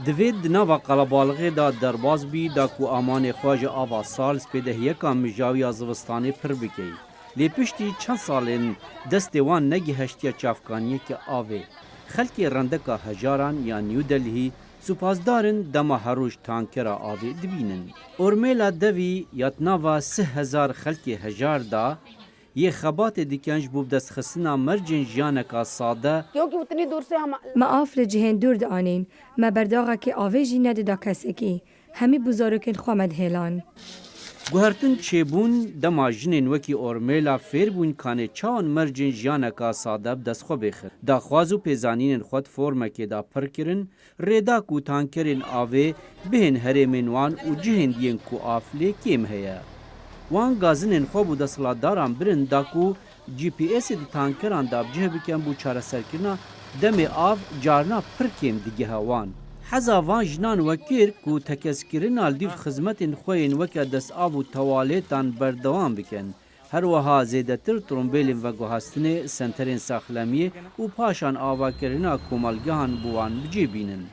دوید نوا قلبالغی دا درباز بی دا کو امان خواج آوا سال سپیده یکا مجاوی ازوستانی پر بکی. لی پشتی چند سالین دست وان نگی هشتیا چافکانیه که آوه. خلکی رندکا هجاران یا نیو دلهی سپاسدارن دما هروش تانکرا آوه دبینن. ارمیلا دوی یاتناوا 3000 خلکی هجار دا ये खबात दिकंज बुब दस खसना मर्जन जान का सादा क्योंकि उतनी दूर से हम ما آفل جهن دور دانین ما برداغا که آویجی نده دا کسی که همی بزارکن خوامد هیلان گوهرتن چبون دما جنین وکی اورمیلا فیر بون کانه چاون مرجن جان کا ساده دس خو بخر دا خوازو پیزانین خود فرمه که دا پر کرن ردا کو تانکرین آوه بهن هرمن وان او جهن دین کو آفلی کیم هيا وان گازنین خو بو دسلاداران برن داکو جی پی اس د تانکران دا بجه بکن بو چاره سرکرنا دم آف جارنا پر کیم دیگه هوان حزا وان جنان وکیر کو تکسکرین الدیف خدمتین خوین وکا دس آبو توالیتان بردوام بکن هر وها زیدتر ترومبیلین و گوهستن سنترین ساخلمیه و پاشان آوا کرنا کومالگهان بوان بجی بینن.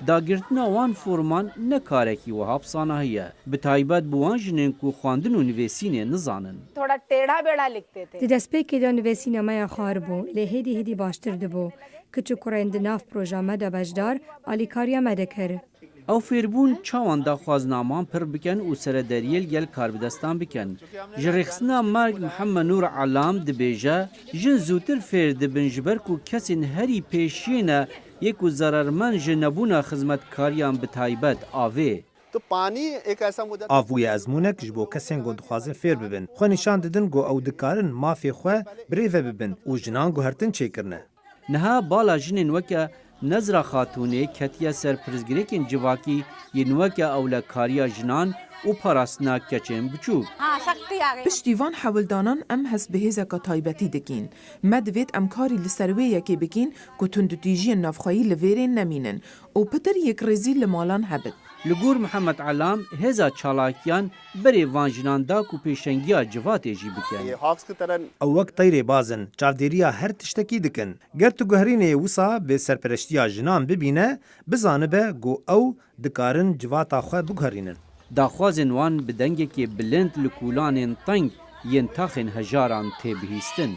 داگرتنا وان فورمان نکارکی و حبسانهیه به تایبت بوان جنین کو خواندن و نویسینه نزانن. थोड़ा टेढ़ा बेड़ा लिखते थे. دست پی دا نویسینا میا خوار بو لی هیدی باشتر دبو کچو کرند ناف پروژا مدا بجدار آلیکاریا مده کر. او فیربون چاوان دا خوازنامان پر بکن و سردریل گل کار بدستان بکن. جرخصنا مرگ محمد نور علام دبیجه جن زوتر فیر دبن جبر کو کسین هری پیشینه یکو ضررمن جنبونا خدمتکاریان به تایبت آوه. تو پانی एक ऐसा मुद्दा آوی ازمونک جبو کسین گو دخوازن فیر ببن خو نشان ددن گو او دکارن مافی خو بریو ببن او جنان گو هرتن چیکرنه نها بالا جنین وکا نظر خاتونه کتیا سرپرزگریکن جواکی ینوکا اولا کاریا جنان و پاراستنا کچین بچوک. हाँ शक्ति आ गई. پشتیوان حولدانان ام هست به هزا تایبتی دکین. مدوید امکاری لسرویه که بکین که تندتیجی نفخایی لویرین نمینن و پتر یک رزی لمالان هبد. لگور محمد علام هزا چالاکیان بری وانجنان دا کو پیشنگیا جواتی جی بکن. हॉक्स की तरह او وقت طیر بازن چاودیریا هر تشتکی دکن گر تو گهرینه وسا به سرپرشتیا جنان ببینه بزانه به گو او دکارن جواتا خو بگهرینن داخوازن وان بدنگه که بلند لکولان تنگ ین تاخن هجاران تبهیستن.